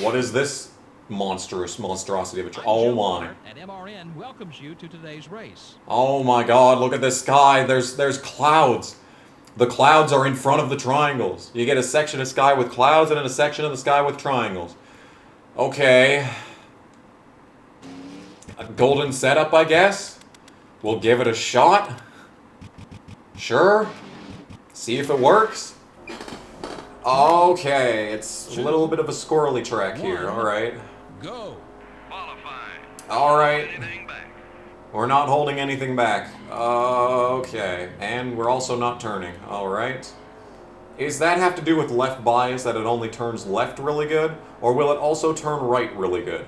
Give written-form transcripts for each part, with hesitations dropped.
What is this monstrosity of a track? Oh my. And MRN welcomes you to today's race. Oh my god, look at this sky. There's clouds. The clouds are in front of the triangles. You get a section of sky with clouds and then a section of the sky with triangles. Okay. A golden setup, I guess. We'll give it a shot. Sure. See if it works. Okay, it's a little bit of a squirrely track here. Alright. Go. Alright. We're not holding anything back. Okay. And we're also not turning. Alright. Does that have to do with left bias, that it only turns left really good? Or will it also turn right really good?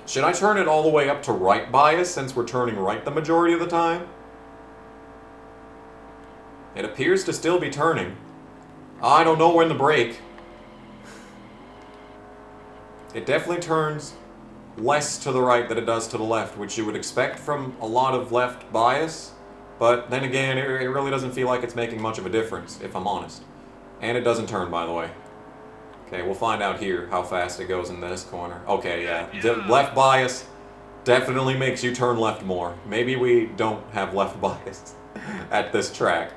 Should I turn it all the way up to right bias since we're turning right the majority of the time? It appears to still be turning. I don't know when to brake. It definitely turns less to the right than it does to the left, which you would expect from a lot of left bias. But then again, it really doesn't feel like it's making much of a difference, if I'm honest. And it doesn't turn, by the way. Okay, we'll find out here how fast it goes in this corner. Okay, yeah. The left bias definitely makes you turn left more. Maybe we don't have left bias at this track.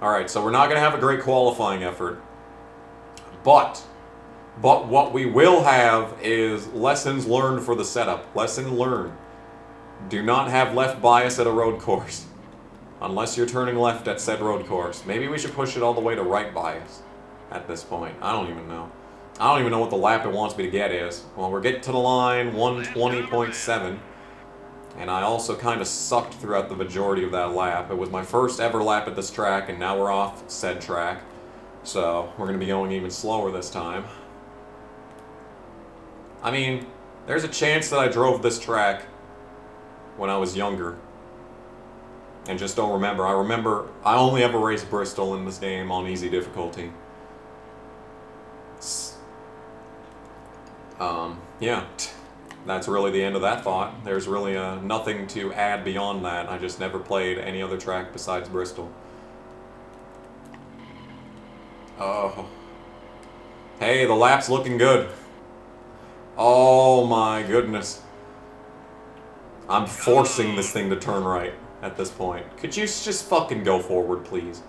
Alright, so we're not going to have a great qualifying effort. But what we will have is lessons learned for the setup. Lesson learned. Do not have left bias at a road course. Unless you're turning left at said road course. Maybe we should push it all the way to right bias at this point. I don't even know. I don't even know what the lap it wants me to get is. Well, we're getting to the line, 120.7. And I also kind of sucked throughout the majority of that lap. It was my first ever lap at this track, and now we're off said track. So, we're going to be going even slower this time. I mean, there's a chance that I drove this track when I was younger. And just don't remember. I remember I only ever raced Bristol in this game on easy difficulty. Yeah. That's really the end of that thought. There's really nothing to add beyond that. I just never played any other track besides Bristol. Oh. Hey, the lap's looking good. Oh my goodness. I'm forcing this thing to turn right at this point. Could you just fucking go forward, please?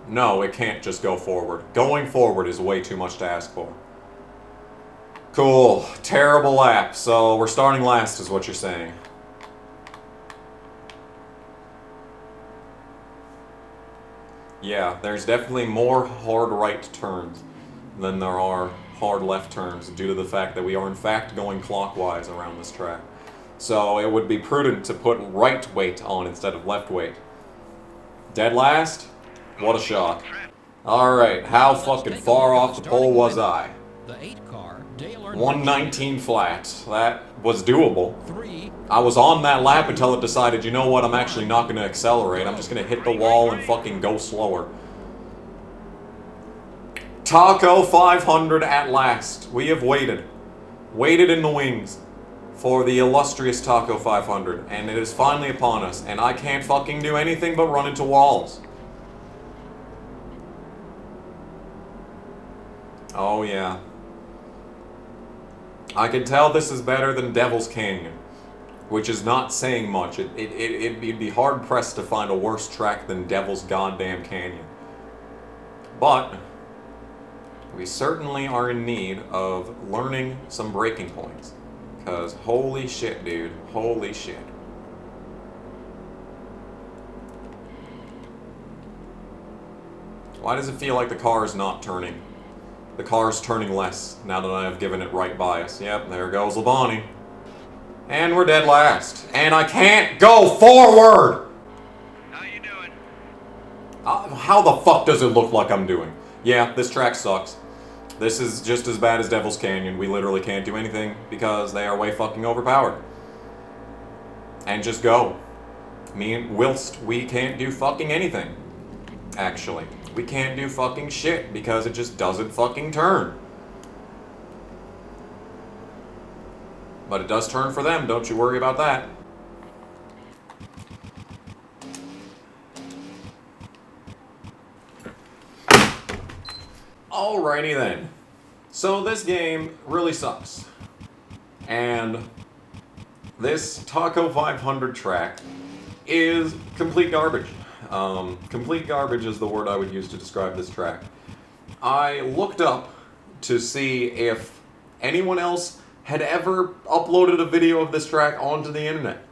No, it can't just go forward. Going forward is way too much to ask for. Cool. Terrible lap. So we're starting last is what you're saying. Yeah, there's definitely more hard right turns than there are hard left turns due to the fact that we are in fact going clockwise around this track. So it would be prudent to put right weight on instead of left weight. Dead last? What a shock. Alright, how fucking far off the pole was I? The 8-car 119 flat. That was doable. I was on that lap until it decided, you know what, I'm actually not going to accelerate. I'm just going to hit the wall and fucking go slower. Taco 500 at last. We have waited. Waited in the wings for the illustrious Taco 500. And it is finally upon us. And I can't fucking do anything but run into walls. Oh yeah. I can tell this is better than Devil's Canyon, which is not saying much. It'd be hard-pressed to find a worse track than Devil's Goddamn Canyon. But we certainly are in need of learning some braking points. Because holy shit, dude. Holy shit. Why does it feel like the car is not turning? The car's turning less now that I have given it right bias. Yep, there goes Labonte. And we're dead last. And I can't go forward! How you doing? How the fuck does it look like I'm doing? Yeah, this track sucks. This is just as bad as Devil's Canyon. We literally can't do anything because they are way fucking overpowered. And just go. Whilst we can't do fucking anything. Actually. We can't do fucking shit because it just doesn't fucking turn. But it does turn for them, don't you worry about that. Alrighty then. So this game really sucks. And this Taco 500 track is complete garbage. Complete garbage is the word I would use to describe this track. I looked up to see if anyone else had ever uploaded a video of this track onto the internet.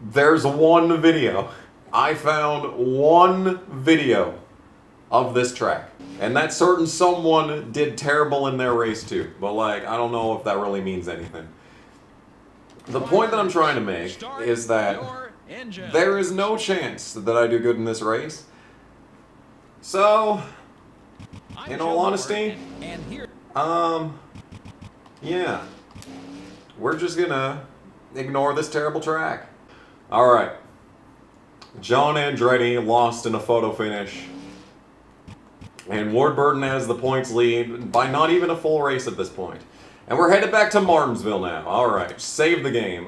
There's one video. I found one video of this track. And that certain someone did terrible in their race too. But like, I don't know if that really means anything. The point that I'm trying to make is that there is no chance that I do good in this race. So, in all honesty, yeah. We're just gonna ignore this terrible track. Alright. John Andretti lost in a photo finish. And Ward Burton has the points lead by not even a full race at this point. And we're headed back to Martinsville now. Alright, save the game.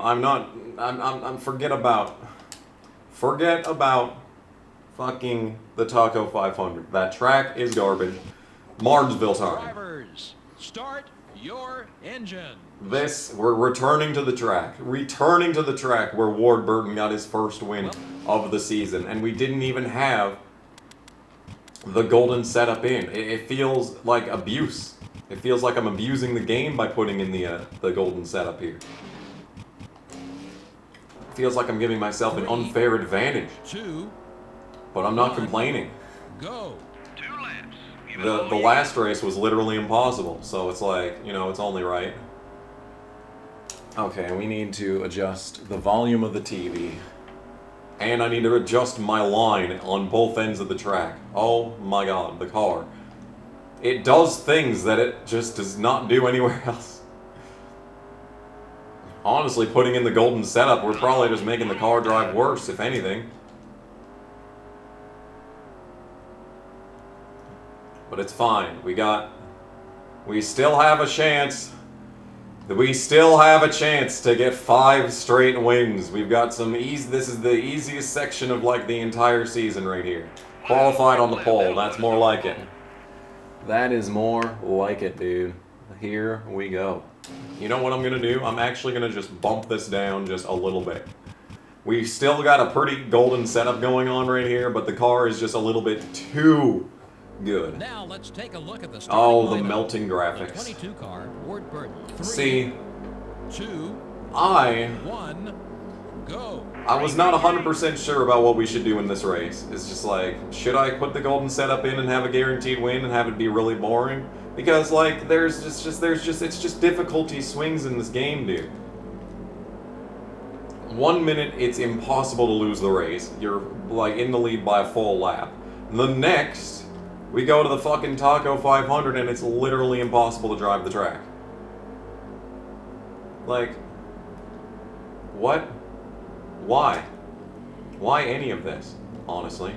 Forget about fucking the Taco 500. That track is garbage. Martinsville time. Drivers, start your engine. We're returning to the track. Returning to the track where Ward Burton got his first win of the season. And we didn't even have the golden setup in. It feels like abuse. It feels like I'm abusing the game by putting in the golden setup here. It feels like I'm giving myself an unfair advantage. But I'm not complaining. Go. 2 laps. The last race was literally impossible, so it's like, you know, it's only right. Okay, we need to adjust the volume of the TV. And I need to adjust my line on both ends of the track. Oh my god, the car. It does things that it just does not do anywhere else. Honestly, putting in the golden setup, we're probably just making the car drive worse, if anything. But it's fine. We still have a chance. We still have a chance to get 5 straight wins. We've got some easy. This is the easiest section of like the entire season right here. Qualified on the pole. That's more like it. That is more like it, dude. Here we go. You know what I'm gonna do? I'm actually gonna just bump this down just a little bit. We've still got a pretty golden setup going on right here, but the car is just a little bit too good. Now let's take a look at the Oh, the lineup. melting The graphics. 22 car, Ward Burton. 3, See, 2, I 1, go. was not 100% sure about what we should do in this race. It's just like, should I put the golden setup in and have a guaranteed win and have it be really boring? Because like, it's just difficulty swings in this game, dude. 1 minute, it's impossible to lose the race. You're like in the lead by a full lap. The next, we go to the fucking Taco 500 and it's literally impossible to drive the track. Like, what? Why? Why any of this, honestly?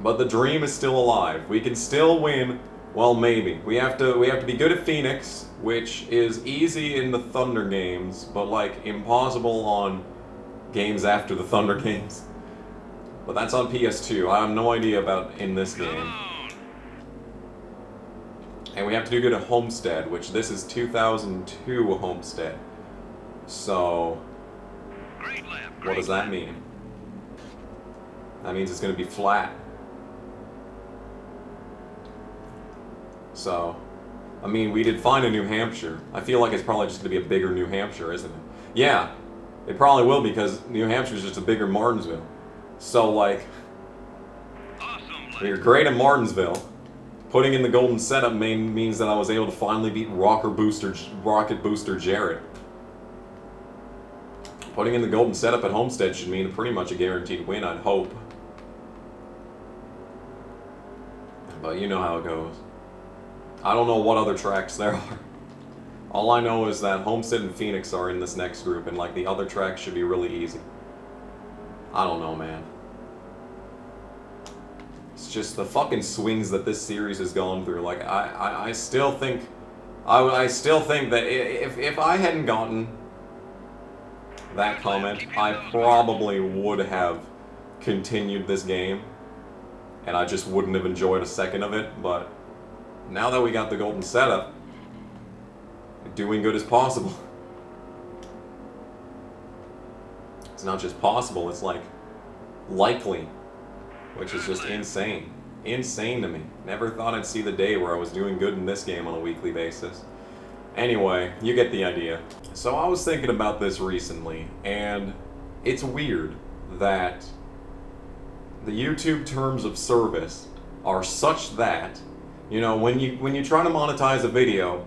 But the dream is still alive. We can still win. Well, maybe. We have to be good at Phoenix, which is easy in the Thunder games, but like impossible on games after the Thunder games. But that's on PS2. I have no idea about in this game. And we have to do good at Homestead, which this is 2002 Homestead. So, what does that mean? That means it's going to be flat. So, I mean, we did find a New Hampshire. I feel like it's probably just going to be a bigger New Hampshire, isn't it? Yeah, it probably will because New Hampshire is just a bigger Martinsville. So, like, we were great at Martinsville. Putting in the golden setup means that I was able to finally beat Rocket Booster Jarrett. Putting in the golden setup at Homestead should mean pretty much a guaranteed win, I'd hope. But you know how it goes. I don't know what other tracks there are. All I know is that Homestead and Phoenix are in this next group, and like the other tracks should be really easy. I don't know, man. It's just the fucking swings that this series has gone through. Like I still think, I still think that if I hadn't gotten that comment, I probably would have continued this game and I just wouldn't have enjoyed a second of it. But now that we got the golden setup, doing good is possible. It's not just possible, it's like likely, which is just insane. Insane to me. Never thought I'd see the day where I was doing good in this game on a weekly basis. Anyway, you get the idea. So I was thinking about this recently, and it's weird that the YouTube terms of service are such that, you know, when you try to monetize a video,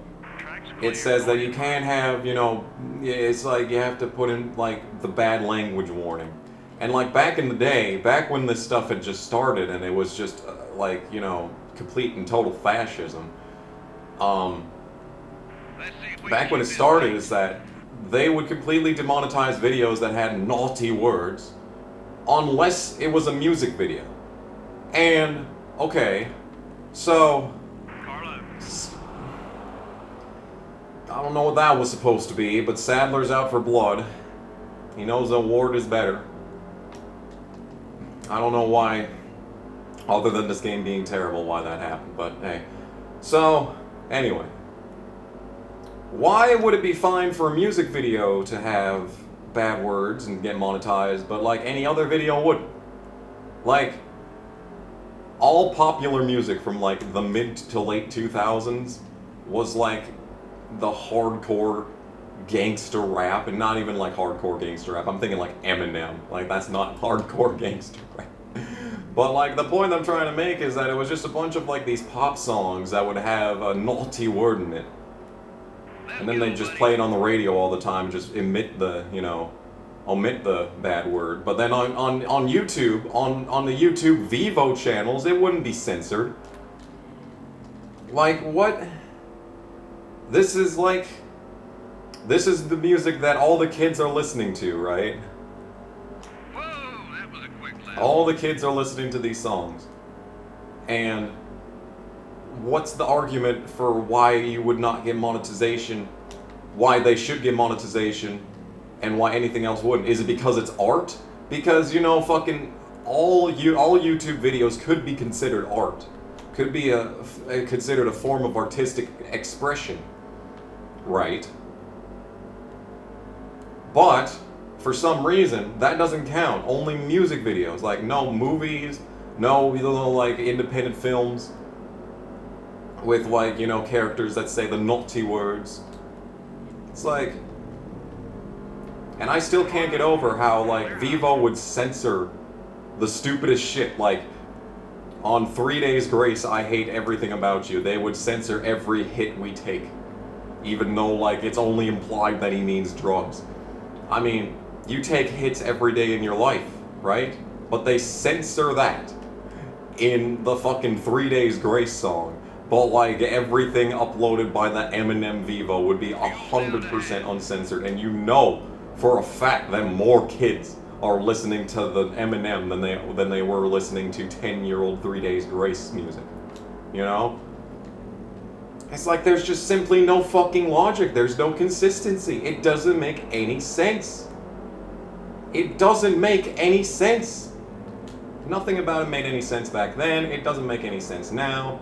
it says that you can't have, you know, it's like you have to put in like the bad language warning. And like back in the day, back when this stuff had just started and it was just like, you know, complete and total fascism, back when it started is that they would completely demonetize videos that had naughty words unless it was a music video. And, okay, so I don't know what that was supposed to be, but Sadler's out for blood. He knows a ward is better. I don't know why, other than this game being terrible, why that happened, but hey. So, anyway. Why would it be fine for a music video to have bad words and get monetized, but like any other video wouldn't? Like, all popular music from like the mid to late 2000s was like the hardcore gangster rap, and not even like hardcore gangster rap. I'm thinking like Eminem. Like, that's not hardcore gangster rap. But like the point I'm trying to make is that it was just a bunch of like these pop songs that would have a naughty word in it. And then they just play it on the radio all the time, just omit the, you know, omit the bad word. But then on YouTube, on the YouTube Vivo channels, it wouldn't be censored. Like, what? This is like, this is the music that all the kids are listening to, right? Whoa, that was a quick laugh. All the kids are listening to these songs. And what's the argument for why you would not get monetization, why they should get monetization, and why anything else wouldn't? Is it because it's art? Because, you know, fucking all YouTube videos could be considered art. Could be considered a form of artistic expression, right? But for some reason that doesn't count. Only music videos, like no movies, no like independent films with like, you know, characters that say the naughty words. It's like, and I still can't get over how like Vivo would censor the stupidest shit. Like on 3 Days Grace, I Hate Everything About You, they would censor every hit we take, even though like it's only implied that he means drugs. I mean, you take hits every day in your life, right? But they censor that in the fucking 3 Days Grace song. But like everything uploaded by that Eminem Vivo would be 100% uncensored, and you know for a fact that more kids are listening to the Eminem than they were listening to 10-year-old 3 Days Grace music. You know? It's like there's just simply no fucking logic. There's no consistency. It doesn't make any sense. It doesn't make any sense. Nothing about it made any sense back then. It doesn't make any sense now.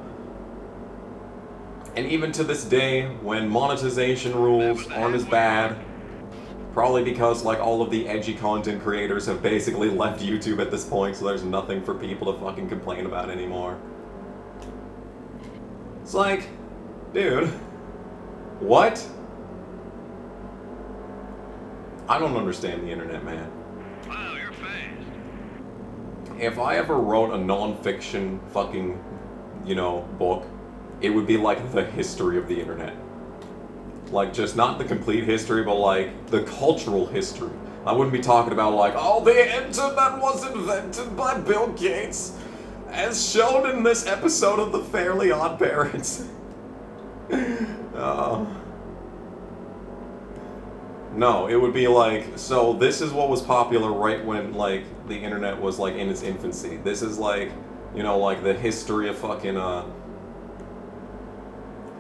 And even to this day, when monetization rules aren't as bad, probably because like all of the edgy content creators have basically left YouTube at this point, so there's nothing for people to fucking complain about anymore. It's like, dude, what? I don't understand the internet, man. Wow, you're fast. If I ever wrote a non-fiction fucking, you know, book, it would be like the history of the internet. Like, just not the complete history, but like the cultural history. I wouldn't be talking about like, oh, the internet was invented by Bill Gates, as shown in this episode of The Fairly Odd Parents. No, it would be like, so this is what was popular right when like the internet was like in its infancy. This is like, you know, like the history of fucking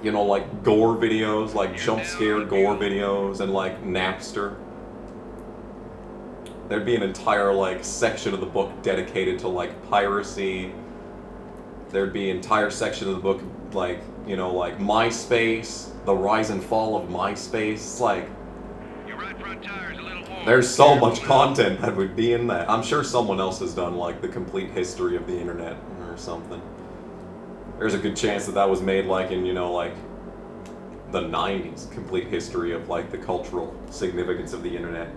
you know, like gore videos, like jump scare gore videos, and like Napster. There'd be an entire like section of the book dedicated to like piracy There'd be entire section of the book, like, you know, like MySpace, the rise and fall of MySpace. It's like, Your right front tire's a little warm. there's so much content that would be in that. I'm sure someone else has done, like, the complete history of the internet or something. There's a good chance that that was made, like, in, you know, like, the 90s. Complete history of, like, the cultural significance of the internet.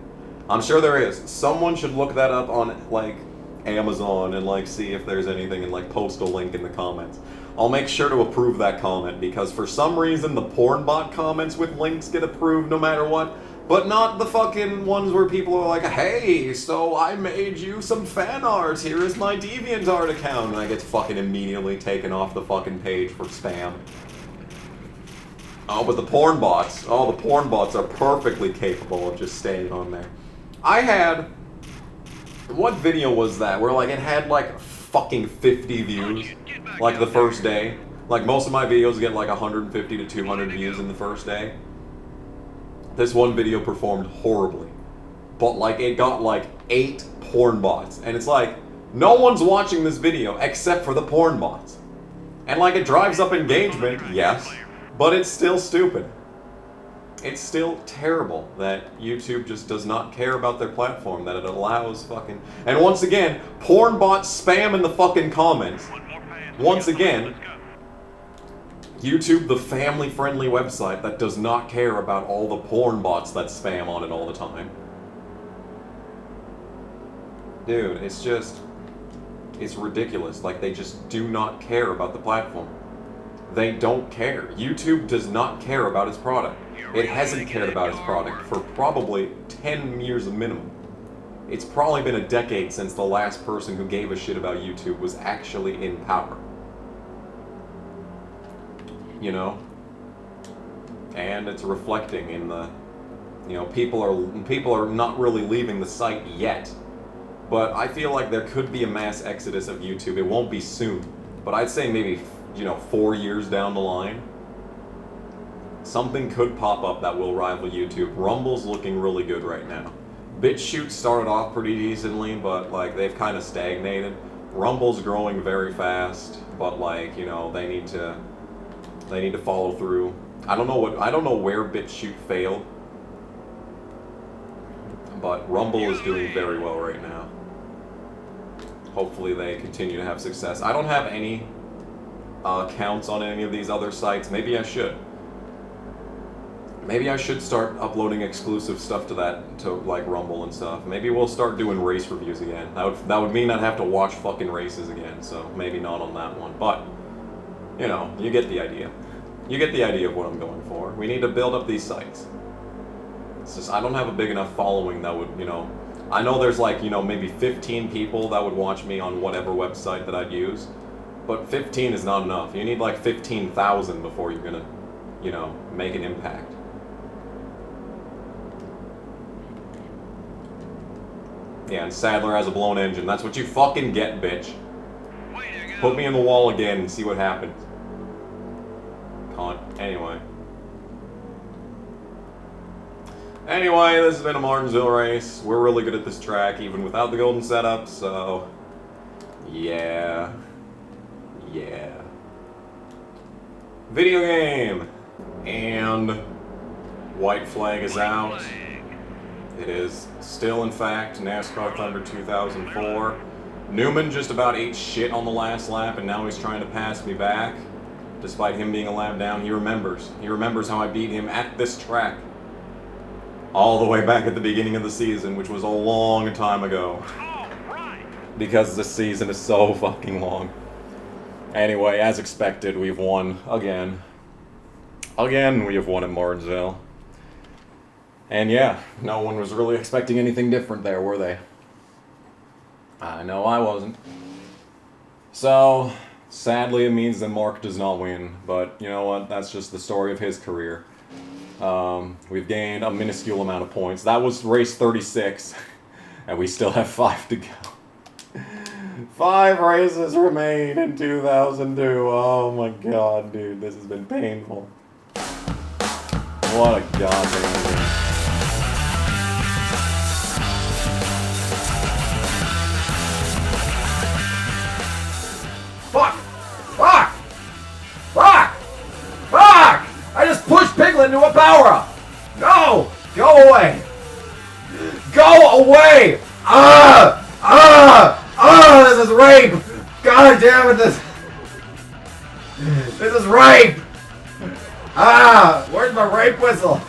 I'm sure there is. Someone should look that up on, like, Amazon and, like, see if there's anything and, like, post a link in the comments. I'll make sure to approve that comment, because for some reason the porn bot comments with links get approved no matter what, but not the fucking ones where people are like, hey, so I made you some fan art, here is my DeviantArt account, and I get fucking immediately taken off the fucking page for spam. Oh, but the porn bots are perfectly capable of just staying on there. I had, what video was that, where, like, it had, like, fucking 50 views, like, the first day? Like, most of my videos get, like, 150 to 200 views in the first day. This one video performed horribly. But, like, it got, like, 8 porn bots. And it's like, no one's watching this video except for the porn bots. And, like, it drives up engagement, yes, but it's still stupid. It's still terrible that YouTube just does not care about their platform, that it allows fucking... And once again, porn bots spam in the fucking comments. Once again, YouTube, the family-friendly website that does not care about all the porn bots that spam on it all the time. Dude, it's just... It's ridiculous. Like, they just do not care about the platform. They don't care. YouTube does not care about its product. It hasn't cared about its product for probably 10 years minimum. It's probably been a decade since the last person who gave a shit about YouTube was actually in power. You know? And it's reflecting in the... You know, people are not really leaving the site yet. But I feel like there could be a mass exodus of YouTube. It won't be soon. But I'd say maybe, you know, 4 years down the line, something could pop up that will rival YouTube. Rumble's looking really good right now. BitChute started off pretty decently, but, like, they've kind of stagnated. Rumble's growing very fast, but, like, you know, they need to follow through. I don't know where BitChute failed, but Rumble is doing very well right now. Hopefully they continue to have success. I don't have any accounts on any of these other sites. Maybe I should. Maybe I should start uploading exclusive stuff to that, to, like, Rumble and stuff. Maybe we'll start doing race reviews again. That would mean I'd have to watch fucking races again, so maybe not on that one. But, you know, you get the idea. You get the idea of what I'm going for. We need to build up these sites. It's just, I don't have a big enough following that would, you know... I know there's, like, you know, maybe 15 people that would watch me on whatever website that I'd use. But 15 is not enough. You need, like, 15,000 before you're gonna, you know, make an impact. Yeah, and Sadler has a blown engine. That's what you fucking get, bitch. Put me in the wall again and see what happens. Anyway. Anyway, this has been a Martinsville race. We're really good at this track, even without the golden setup, so... Yeah. Yeah. Video game! And... white flag is out. It is still, in fact, NASCAR Thunder 2004. Newman just about ate shit on the last lap, and now he's trying to pass me back. Despite him being a lap down, he remembers. He remembers how I beat him at this track. All the way back at the beginning of the season, which was a long time ago. Because this season is so fucking long. Anyway, as expected, we've won again. Again, we have won at Martinsville. And yeah, no one was really expecting anything different there, were they? I know I wasn't. So, sadly it means that Mark does not win, but you know what, that's just the story of his career. We've gained a minuscule amount of points. That was race 36, and we still have 5 to go. 5 races remain in 2002. Oh my god, dude, this has been painful. What a goddamn game. Fuck! into a power-up! No! Go away! Go away! This is rape! God damn it, this is rape! Where's my rape whistle?